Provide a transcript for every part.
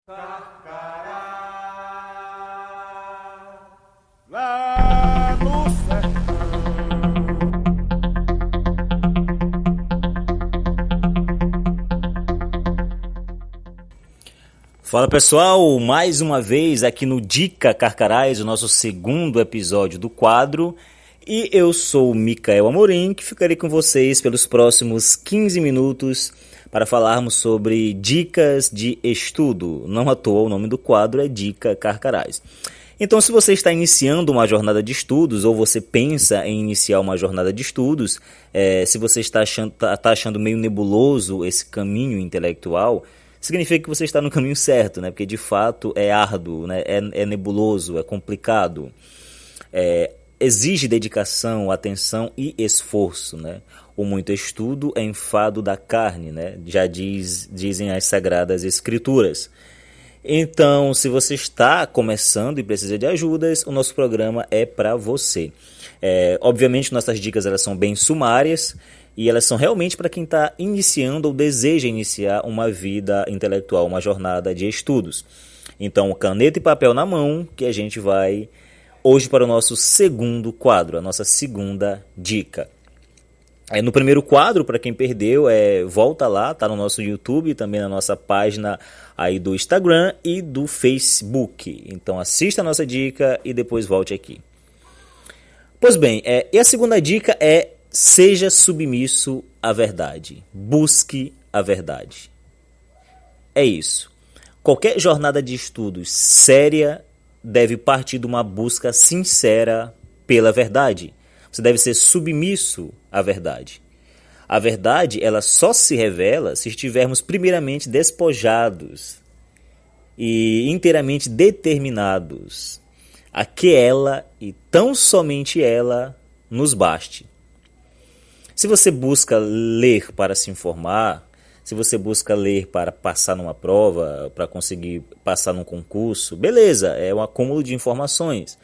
Carcará, lá no sertão. Fala pessoal, mais uma vez aqui no Dica Carcarás, o nosso segundo episódio do quadro. E eu sou o Micael Amorim, que ficarei com vocês pelos próximos 15 minutos para falarmos sobre dicas de estudo. Não à toa o nome do quadro é Dica Carcarás. Então, se você está iniciando uma jornada de estudos ou você pensa em iniciar uma jornada de estudos, se você está achando meio nebuloso esse caminho intelectual, significa que você está no caminho certo, né? Porque de fato é árduo, né? É nebuloso, é complicado, exige dedicação, atenção e esforço, né? O muito estudo é enfado da carne, né? Já dizem as Sagradas Escrituras. Então, se você está começando e precisa de ajudas, o nosso programa é para você. Obviamente, nossas dicas elas são bem sumárias e elas são realmente para quem está iniciando ou deseja iniciar uma vida intelectual, uma jornada de estudos. Então, caneta e papel na mão, que a gente vai hoje para o nosso segundo quadro, a nossa segunda dica. No primeiro quadro, para quem perdeu, volta lá, tá no nosso YouTube, também na nossa página aí do Instagram e do Facebook. Então assista a nossa dica e depois volte aqui. Pois bem, e a segunda dica é: seja submisso à verdade. Busque a verdade. É isso. Qualquer jornada de estudos séria deve partir de uma busca sincera pela verdade. Você deve ser submisso à verdade. A verdade, ela só se revela se estivermos primeiramente despojados e inteiramente determinados a que ela e tão somente ela nos baste. Se você busca ler para se informar, se você busca ler para passar numa prova, para conseguir passar num concurso, beleza, é um acúmulo de informações.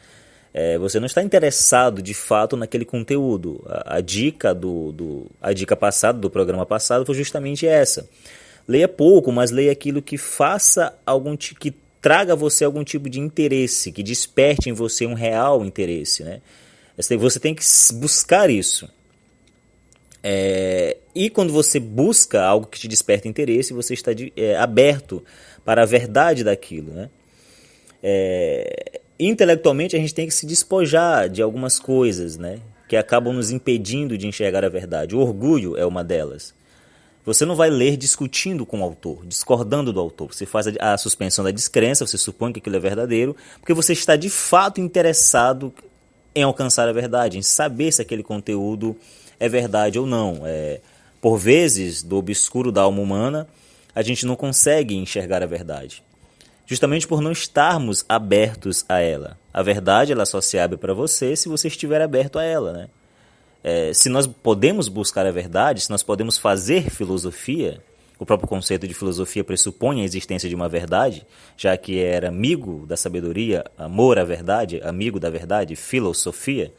Você não está interessado de fato naquele conteúdo. A dica passada, do programa passado, foi justamente essa. Leia pouco, mas leia aquilo que que traga a você algum tipo de interesse, que desperte em você um real interesse, né? Você tem que buscar isso. E quando você busca algo que te desperta interesse, você está aberto para a verdade daquilo, né? Intelectualmente a gente tem que se despojar de algumas coisas, né, que acabam nos impedindo de enxergar a verdade. O orgulho é uma delas. Você não vai ler discutindo com o autor, discordando do autor. Você faz a suspensão da descrença, você supõe que aquilo é verdadeiro, porque você está de fato interessado em alcançar a verdade, em saber se aquele conteúdo é verdade ou não. Por vezes, do obscuro da alma humana, a gente não consegue enxergar a verdade, justamente por não estarmos abertos a ela. A verdade ela só se abre para você se você estiver aberto a ela, né? Se nós podemos buscar a verdade, se nós podemos fazer filosofia, o próprio conceito de filosofia pressupõe a existência de uma verdade, já que era amigo da sabedoria, amor à verdade, amigo da verdade, filosofia.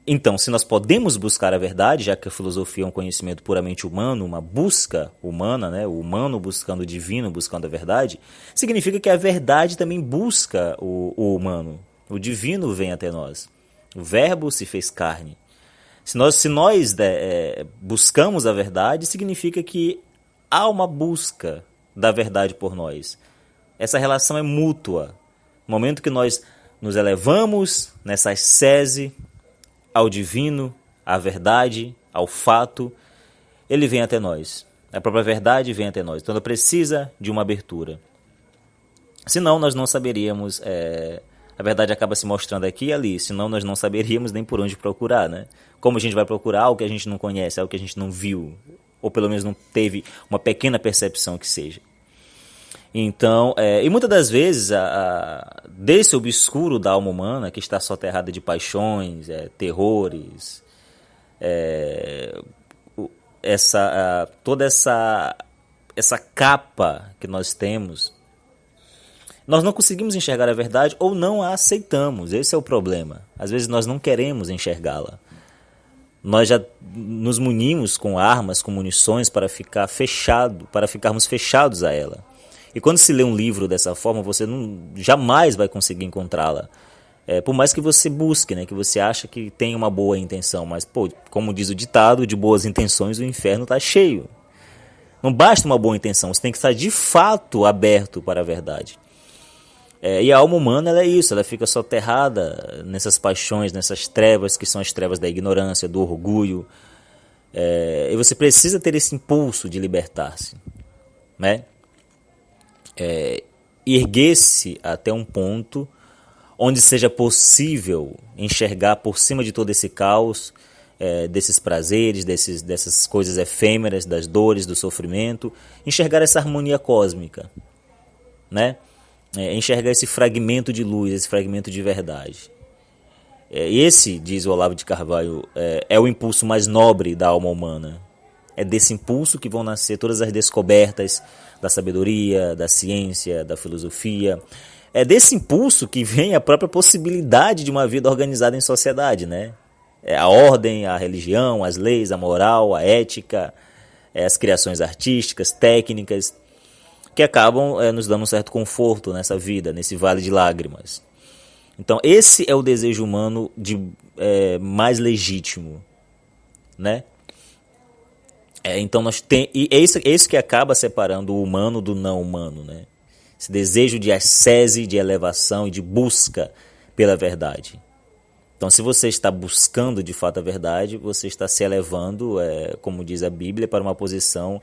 Então, se nós podemos buscar a verdade, já que a filosofia é um conhecimento puramente humano, uma busca humana, né? O humano buscando o divino, buscando a verdade, significa que a verdade também busca o humano. O divino vem até nós. O verbo se fez carne. Se nós buscamos a verdade, significa que há uma busca da verdade por nós. Essa relação é mútua. No momento que nós nos elevamos nessa ascese ao divino, à verdade, ao fato, ele vem até nós. A própria verdade vem até nós. Então ela precisa de uma abertura. Senão nós não saberíamos, a verdade acaba se mostrando aqui e ali, senão nós não saberíamos nem por onde procurar, né? Como a gente vai procurar algo que a gente não conhece, algo que a gente não viu, ou pelo menos não teve uma pequena percepção que seja. Então, e muitas das vezes, desse obscuro da alma humana, que está soterrada de paixões, terrores, toda essa capa que nós temos, nós não conseguimos enxergar a verdade ou não a aceitamos. Esse é o problema. Às vezes nós não queremos enxergá-la. Nós já nos munimos com armas, com munições para ficarmos fechados a ela. E quando se lê um livro dessa forma, você jamais vai conseguir encontrá-la. Por mais que você busque, né, que você acha que tem uma boa intenção, mas, pô, como diz o ditado, de boas intenções o inferno está cheio. Não basta uma boa intenção, você tem que estar de fato aberto para a verdade. E a alma humana ela é isso, ela fica soterrada nessas paixões, nessas trevas que são as trevas da ignorância, do orgulho. E você precisa ter esse impulso de libertar-se, né? Erguer-se até um ponto onde seja possível enxergar por cima de todo esse caos, desses prazeres, dessas coisas efêmeras, das dores, do sofrimento, enxergar essa harmonia cósmica, né? Enxergar esse fragmento de luz, esse fragmento de verdade. Esse, diz o Olavo de Carvalho, é o impulso mais nobre da alma humana. É desse impulso que vão nascer todas as descobertas da sabedoria, da ciência, da filosofia. É desse impulso que vem a própria possibilidade de uma vida organizada em sociedade, né? A ordem, a religião, as leis, a moral, a ética, as criações artísticas, técnicas, que acabam nos dando um certo conforto nessa vida, nesse vale de lágrimas. Então esse é o desejo humano mais legítimo, né? Então e é isso que acaba separando o humano do não humano, né? Esse desejo de ascese, de elevação e de busca pela verdade. Então, se você está buscando de fato a verdade, você está se elevando, como diz a Bíblia, para uma posição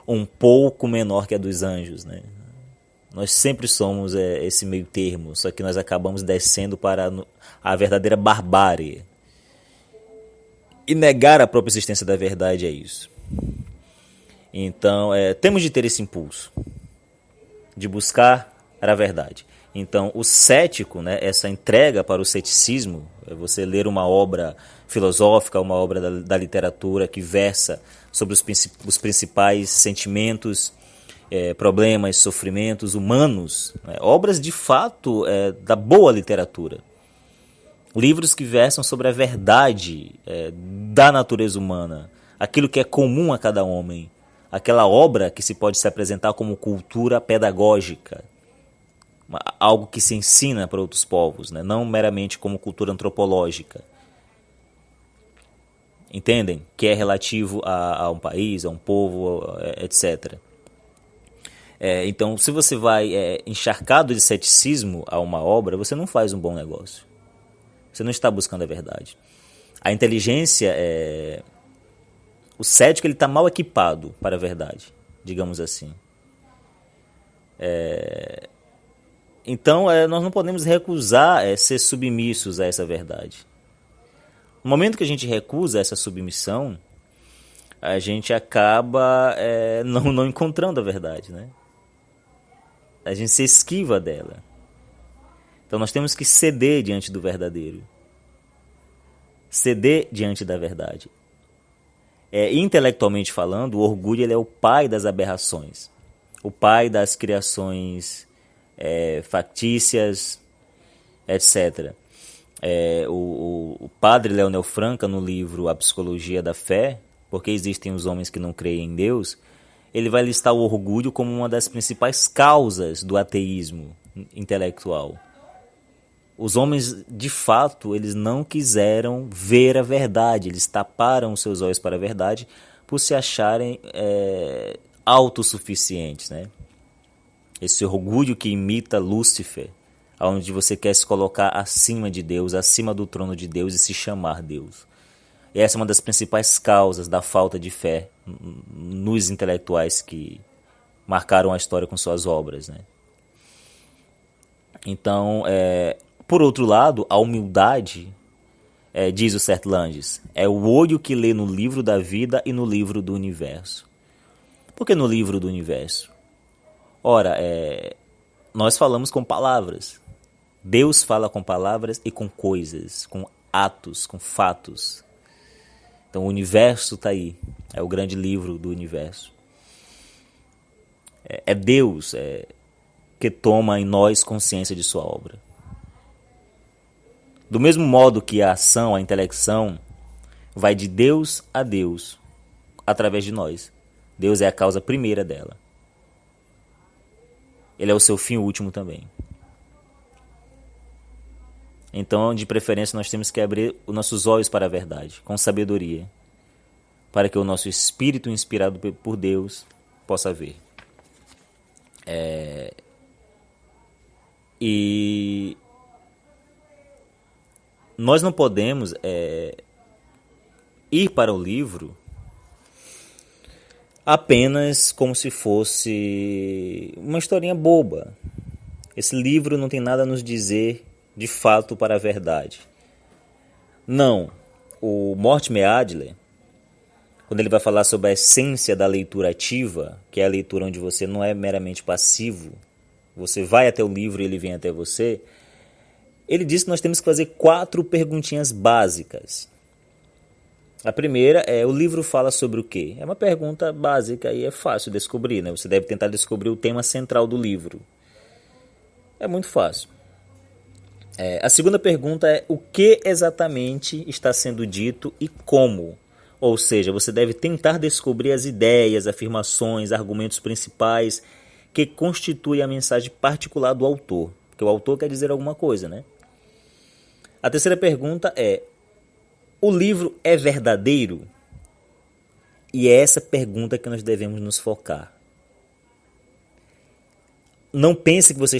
um pouco menor que a dos anjos, né? Nós sempre somos esse meio termo, só que nós acabamos descendo para a verdadeira barbárie. E negar a própria existência da verdade é isso. Então, temos de ter esse impulso de buscar a verdade. Então, o cético, né, essa entrega para o ceticismo, é você ler uma obra filosófica, uma obra da literatura que versa sobre os principais sentimentos, problemas, sofrimentos humanos, né, obras de fato da boa literatura. Livros que versam sobre a verdade da natureza humana, aquilo que é comum a cada homem, aquela obra que se pode se apresentar como cultura pedagógica, algo que se ensina para outros povos, né? Não meramente como cultura antropológica. Entendem? Que é relativo a um país, a um povo, etc. Então, se você vai encharcado de ceticismo a uma obra, você não faz um bom negócio. Você não está buscando a verdade. A inteligência, o cético, ele está mal equipado para a verdade, digamos assim. Então, nós não podemos recusar ser submissos a essa verdade. No momento que a gente recusa essa submissão, a gente acaba não encontrando a verdade, né? A gente se esquiva dela. Então, nós temos que ceder diante do verdadeiro. Ceder diante da verdade. Intelectualmente falando, o orgulho ele é o pai das aberrações. O pai das criações factícias, etc. O padre Leonel Franca, no livro A Psicologia da Fé, Porque Existem os Homens que Não Creem em Deus, ele vai listar o orgulho como uma das principais causas do ateísmo intelectual. Os homens, de fato, eles não quiseram ver a verdade, eles taparam os seus olhos para a verdade por se acharem autossuficientes, né? Esse orgulho que imita Lúcifer, onde você quer se colocar acima de Deus, acima do trono de Deus e se chamar Deus. E essa é uma das principais causas da falta de fé nos intelectuais que marcaram a história com suas obras, né? Então, por outro lado, a humildade, diz o Seth Langes, é o olho que lê no livro da vida e no livro do universo. Por que no livro do universo? Ora, nós falamos com palavras. Deus fala com palavras e com coisas, com atos, com fatos. Então o universo está aí, é o grande livro do universo. É Deus que toma em nós consciência de sua obra. Do mesmo modo que a ação, a intelecção, vai de Deus a Deus, através de nós. Deus é a causa primeira dela. ele é o seu fim último também. Então, de preferência, nós temos que abrir os nossos olhos para a verdade, com sabedoria, para que o nosso espírito inspirado por Deus possa ver. E nós não podemos ir para o livro apenas como se fosse uma historinha boba. Esse livro não tem nada a nos dizer de fato para a verdade. Não. O Mortimer Adler, quando ele vai falar sobre a essência da leitura ativa, que é a leitura onde você não é meramente passivo, você vai até o livro e ele vem até você, ele diz que nós temos que fazer 4 perguntinhas básicas. A primeira é: o livro fala sobre o quê? É uma pergunta básica e é fácil descobrir, né? Você deve tentar descobrir o tema central do livro. É muito fácil. A segunda pergunta é: o que exatamente está sendo dito e como? Ou seja, você deve tentar descobrir as ideias, afirmações, argumentos principais que constituem a mensagem particular do autor. Porque o autor quer dizer alguma coisa, né? A terceira pergunta é: o livro é verdadeiro? E é essa pergunta que nós devemos nos focar. Não pense que você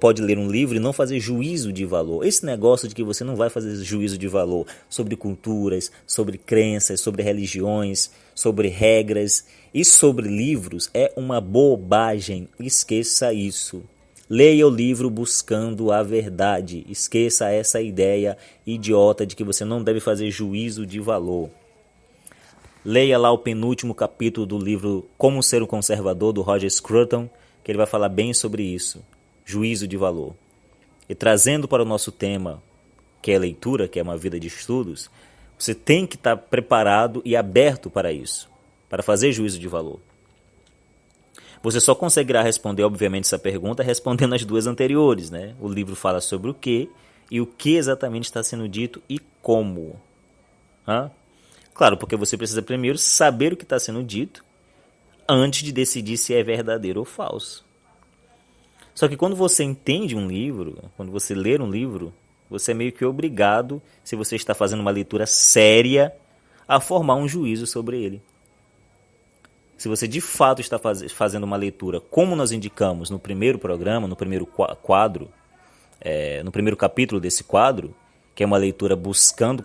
pode ler um livro e não fazer juízo de valor. Esse negócio de que você não vai fazer juízo de valor sobre culturas, sobre crenças, sobre religiões, sobre regras e sobre livros é uma bobagem. Esqueça isso. Leia o livro buscando a verdade. Esqueça essa ideia idiota de que você não deve fazer juízo de valor. Leia lá o penúltimo capítulo do livro Como Ser um Conservador, do Roger Scruton, que ele vai falar bem sobre isso, juízo de valor. E trazendo para o nosso tema, que é a leitura, que é uma vida de estudos, você tem que estar preparado e aberto para isso, para fazer juízo de valor. Você só conseguirá responder, obviamente, essa pergunta respondendo as 2 anteriores, né? O livro fala sobre o quê e o que exatamente está sendo dito e como. Claro, porque você precisa primeiro saber o que está sendo dito antes de decidir se é verdadeiro ou falso. Só que quando você entende um livro, quando você lê um livro, você é meio que obrigado, se você está fazendo uma leitura séria, a formar um juízo sobre ele. Se você de fato está fazendo uma leitura, como nós indicamos no primeiro programa, no primeiro quadro, no primeiro capítulo desse quadro, que é uma leitura buscando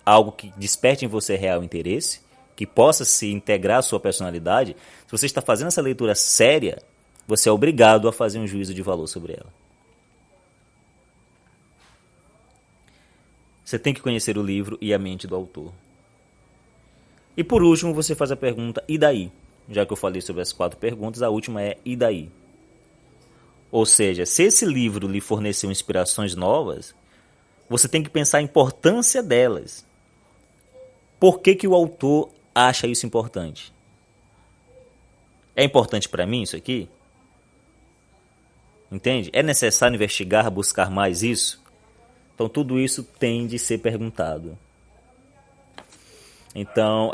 algo que desperte em você real interesse, que possa se integrar à sua personalidade, se você está fazendo essa leitura séria, você é obrigado a fazer um juízo de valor sobre ela. Você tem que conhecer o livro e a mente do autor. E por último, você faz a pergunta: e daí? Já que eu falei sobre as 4 perguntas, a última é: e daí? Ou seja, se esse livro lhe forneceu inspirações novas, você tem que pensar a importância delas. Por que o autor acha isso importante? É importante para mim isso aqui? Entende? É necessário investigar, buscar mais isso? Então tudo isso tem de ser perguntado. Então,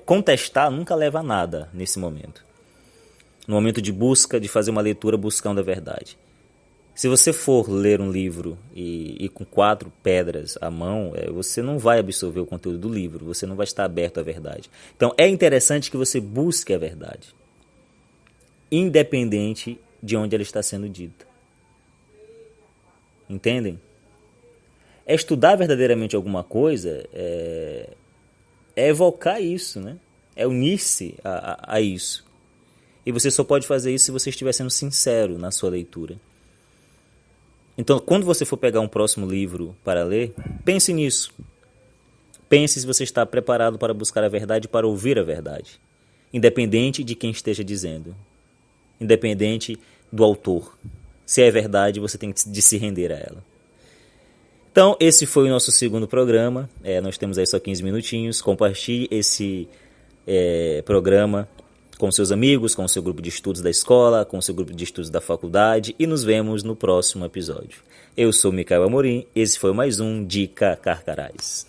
contestar nunca leva a nada nesse momento. No momento de busca, de fazer uma leitura buscando a verdade. Se você for ler um livro e com 4 pedras à mão, você não vai absorver o conteúdo do livro, você não vai estar aberto à verdade. Então é interessante que você busque a verdade, independente de onde ela está sendo dita. Entendem? Estudar verdadeiramente alguma coisa é evocar isso, né? É unir-se a isso. E você só pode fazer isso se você estiver sendo sincero na sua leitura. Então, quando você for pegar um próximo livro para ler, pense nisso. Pense se você está preparado para buscar a verdade e para ouvir a verdade. Independente de quem esteja dizendo. Independente do autor. Se é verdade, você tem de se render a ela. Então, esse foi o nosso segundo programa. Nós temos aí só 15 minutinhos. Compartilhe esse programa com seus amigos, com o seu grupo de estudos da escola, com o seu grupo de estudos da faculdade e nos vemos no próximo episódio. Eu sou Micael Amorim, esse foi mais um Dica Carcarás.